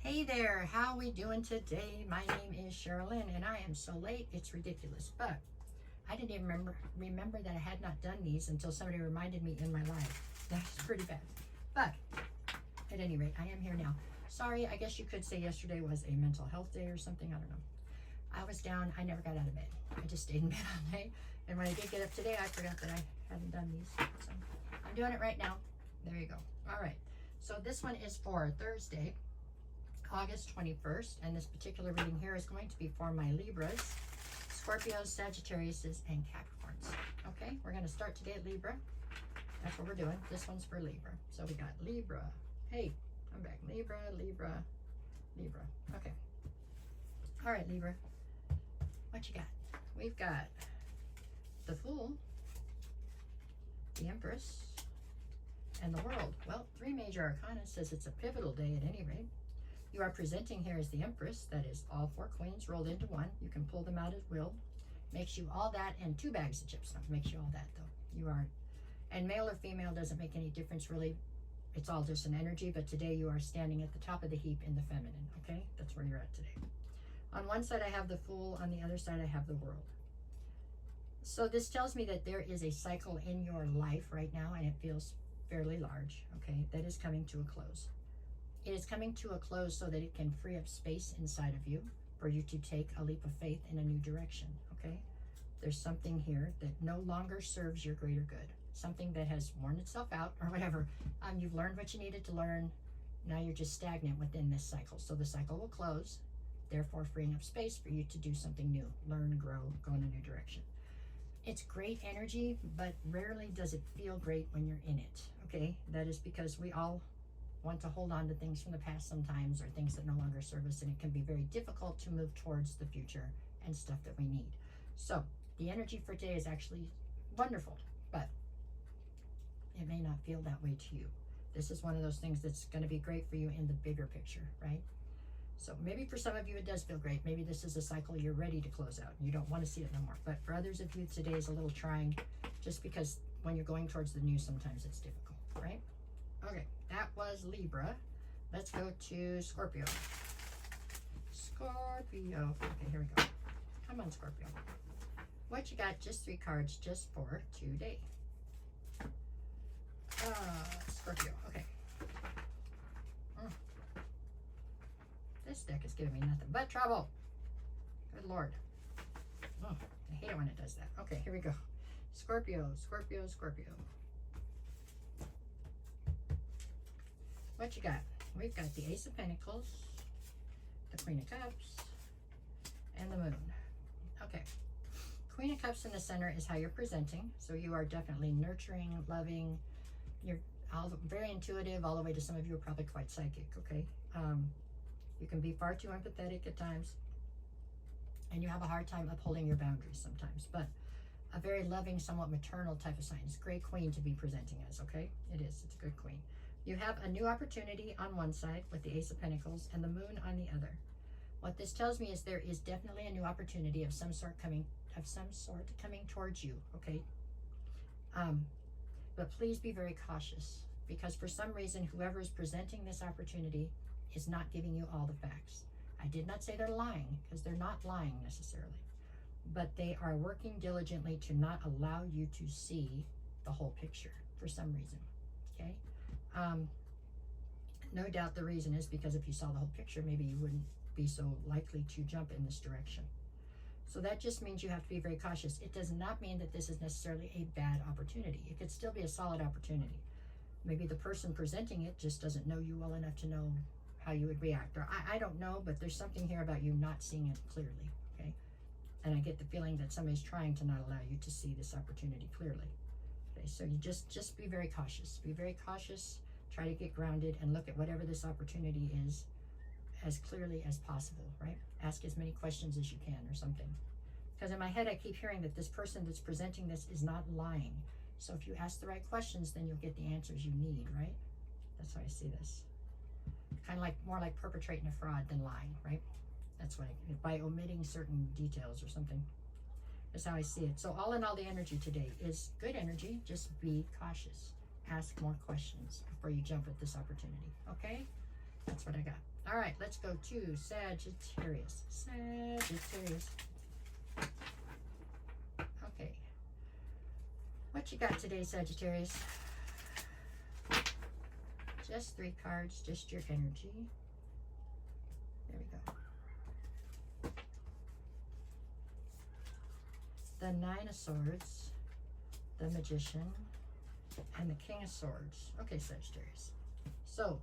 Hey there, how we doing today? My name is Sherilyn and I am so late, it's ridiculous. But I didn't even remember that I had not done these until somebody reminded me in my life. That's pretty bad. But at any rate, I am here now. Sorry, I guess you could say yesterday was a mental health day or something. I don't know. I was down. I never got out of bed. I just stayed in bed all day. And when I did get up today, I forgot that I hadn't done these. So I'm doing it right now. There you go. All right. So this one is for Thursday, August 21st. And this particular reading here is going to be for my Libras, Scorpios, Sagittariuses, and Capricorns. Okay, we're going to start today at Libra. That's what we're doing. This one's for Libra. So we got Libra. Hey, I'm back. Libra, Libra, Libra. Okay. All right, Libra. What you got? We've got the Fool, the Empress, and the World. Well, 3 major arcana says it's a pivotal day at any rate. You are presenting here as the Empress. That is all 4 queens rolled into one. You can pull them out at will. Makes you all that and 2 bags of chips. Makes you all that though. You are, and male or female doesn't make any difference really. It's all just an energy, but today you are standing at the top of the heap in the feminine, okay? That's where you're at today. On one side I have the Fool, on the other side I have the World. So this tells me that there is a cycle in your life right now, and it feels fairly large, okay, that is coming to a close. It is coming to a close so that it can free up space inside of you for you to take a leap of faith in a new direction, okay? There's something here that no longer serves your greater good, something that has worn itself out or whatever. You've learned what you needed to learn. Now you're just stagnant within this cycle. So the cycle will close, therefore freeing up space for you to do something new, learn, grow, go in a new direction. It's great energy, but rarely does it feel great when you're in it, okay? That is because we all want to hold on to things from the past sometimes, or things that no longer serve us, and it can be very difficult to move towards the future and stuff that we need. So the energy for today is actually wonderful, but it may not feel that way to you. This is one of those things that's going to be great for you in the bigger picture, right? So maybe for some of you it does feel great. Maybe this is a cycle you're ready to close out. You don't want to see it no more. But for others of you, today is a little trying, just because when you're going towards the new, sometimes it's difficult, right? Okay, that was Libra. Let's go to Scorpio. Scorpio. Okay, here we go. Come on, Scorpio. What you got? Just 3 cards just for today. Scorpio. Okay. This deck is giving me nothing but trouble. Good Lord. Oh, I hate it when it does that. Okay, here we go. Scorpio, Scorpio, Scorpio. What you got? We've got the Ace of Pentacles, the Queen of Cups, and the Moon. Okay. Queen of Cups in the center is how you're presenting. So you are definitely nurturing, loving. You're very intuitive. All the way to some of you are probably quite psychic, okay? You can be far too empathetic at times, and you have a hard time upholding your boundaries sometimes, but a very loving, somewhat maternal type of sign. It's a great queen to be presenting as, okay? It is. It's a good queen. You have a new opportunity on one side with the Ace of Pentacles and the Moon on the other. What this tells me is there is definitely a new opportunity of some sort coming towards you, okay? But please be very cautious, because for some reason, whoever is presenting this opportunity is not giving you all the facts. I did not say they're lying, because they're not lying necessarily, but they are working diligently to not allow you to see the whole picture for some reason, okay? No doubt the reason is because if you saw the whole picture, maybe you wouldn't be so likely to jump in this direction. So that just means you have to be very cautious. It does not mean that this is necessarily a bad opportunity. It could still be a solid opportunity. Maybe the person presenting it just doesn't know you well enough to know how you would react, or I don't know, but there's something here about you not seeing it clearly, okay? And I get the feeling that somebody's trying to not allow you to see this opportunity clearly. Okay, so you just be very cautious. Be very cautious. Try to get grounded and look at whatever this opportunity is as clearly as possible, right? Ask as many questions as you can or something. Because in my head, I keep hearing that this person that's presenting this is not lying. So if you ask the right questions, then you'll get the answers you need, right? That's how I see this. Kind of like, more like perpetrating a fraud than lying, right? That's what by omitting certain details or something. That's how I see it. So all in all, the energy today is good energy. Just be cautious. Ask more questions before you jump at this opportunity, okay? That's what I got. All right, let's go to Sagittarius. Sagittarius. Okay. What you got today, Sagittarius? Just 3 cards, just your energy. There we go. The 9 of Swords, the Magician, and the King of Swords. Okay, Sagittarius. So,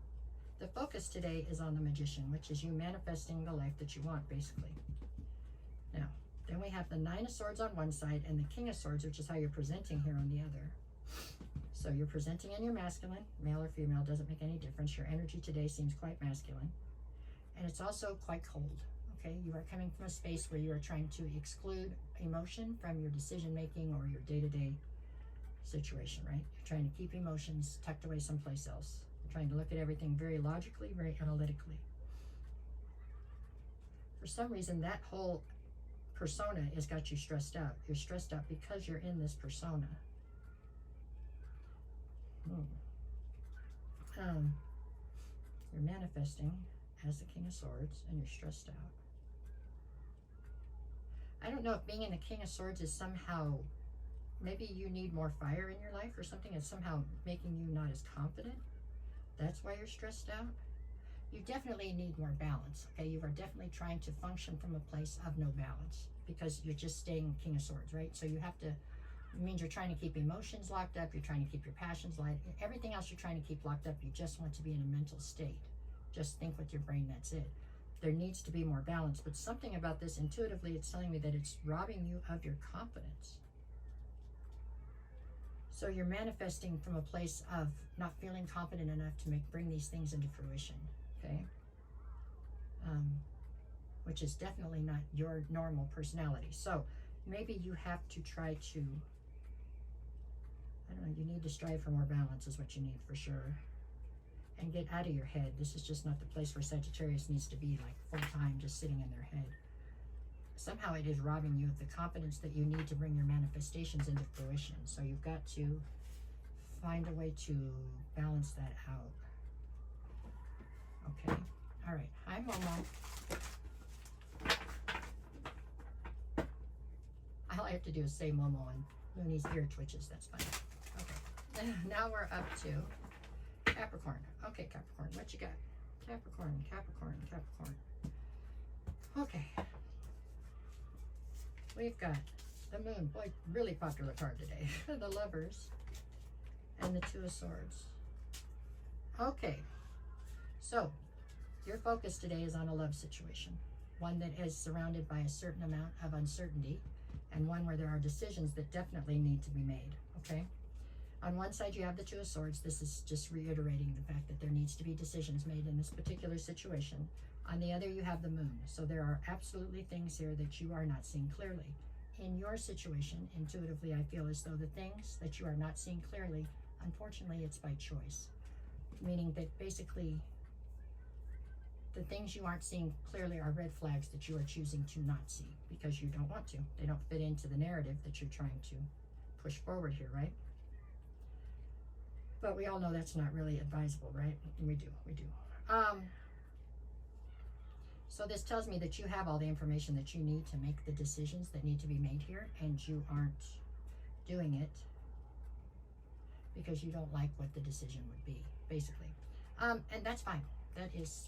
the focus today is on the Magician, which is you manifesting the life that you want, basically. Now, then we have the 9 of Swords on one side and the King of Swords, which is how you're presenting here on the other. So you're presenting in your masculine, male or female, doesn't make any difference. Your energy today seems quite masculine. And it's also quite cold, okay? You are coming from a space where you are trying to exclude emotion from your decision-making or your day-to-day situation, right? You're trying to keep emotions tucked away someplace else. You're trying to look at everything very logically, very analytically. For some reason, that whole persona has got you stressed out. You're stressed out because you're in this persona. You're manifesting as the King of Swords and you're stressed out. I don't know if being in the King of Swords is somehow, maybe you need more fire in your life or something. It's somehow making you not as confident. That's why you're stressed out. You definitely need more balance, okay? You are definitely trying to function from a place of no balance because you're just staying King of Swords, right? So you have to, it means you're trying to keep emotions locked up. You're trying to keep your passions light. Everything else you're trying to keep locked up. You just want to be in a mental state. Just think with your brain, that's it. There needs to be more balance, but something about this intuitively, it's telling me that it's robbing you of your confidence. So you're manifesting from a place of not feeling confident enough to bring these things into fruition, okay? Which is definitely not your normal personality. So maybe you have to try to, I don't know, you need to strive for more balance is what you need for sure. And get out of your head. This is just not the place where Sagittarius needs to be like full-time just sitting in their head. Somehow it is robbing you of the confidence that you need to bring your manifestations into fruition. So you've got to find a way to balance that out. Okay? All right. Hi, Momo. All I have to do is say Momo and Looney's ear twitches. That's fine. Okay. Now we're up to Capricorn. Okay, Capricorn, what you got? Capricorn, Capricorn, Capricorn. Okay. We've got the Moon. Boy, really popular card today. The Lovers and the 2 of Swords. Okay. So, your focus today is on a love situation. One that is surrounded by a certain amount of uncertainty and one where there are decisions that definitely need to be made. Okay? On one side, you have the 2 of Swords. This is just reiterating the fact that there needs to be decisions made in this particular situation. On the other, you have the Moon. So there are absolutely things here that you are not seeing clearly. In your situation, intuitively, I feel as though the things that you are not seeing clearly, unfortunately, it's by choice. Meaning that basically, the things you aren't seeing clearly are red flags that you are choosing to not see because you don't want to. They don't fit into the narrative that you're trying to push forward here, right? But we all know that's not really advisable, right? We do. So this tells me that you have all the information that you need to make the decisions that need to be made here, and you aren't doing it because you don't like what the decision would be, basically. And that's fine. That is,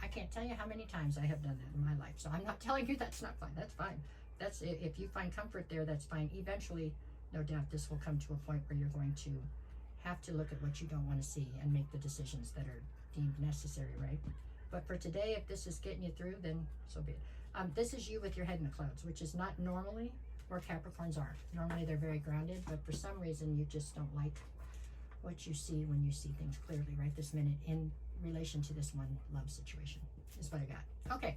I can't tell you how many times I have done that in my life. So I'm not telling you that's not fine. That's fine. That's, if you find comfort there, that's fine. Eventually, no doubt, this will come to a point where you're going to have to look at what you don't want to see and make the decisions that are deemed necessary, right? But for today, if this is getting you through, then so be it. This is you with your head in the clouds, which is not normally where Capricorns are. Normally they're very grounded, but for some reason you just don't like what you see when you see things clearly right this minute in relation to this one love situation is what I got. Okay,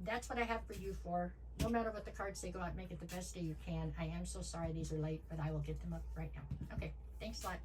that's what I have for you for. No matter what the cards say, go out and make it the best day you can. I am so sorry these are late, but I will get them up right now. Okay, thanks a lot.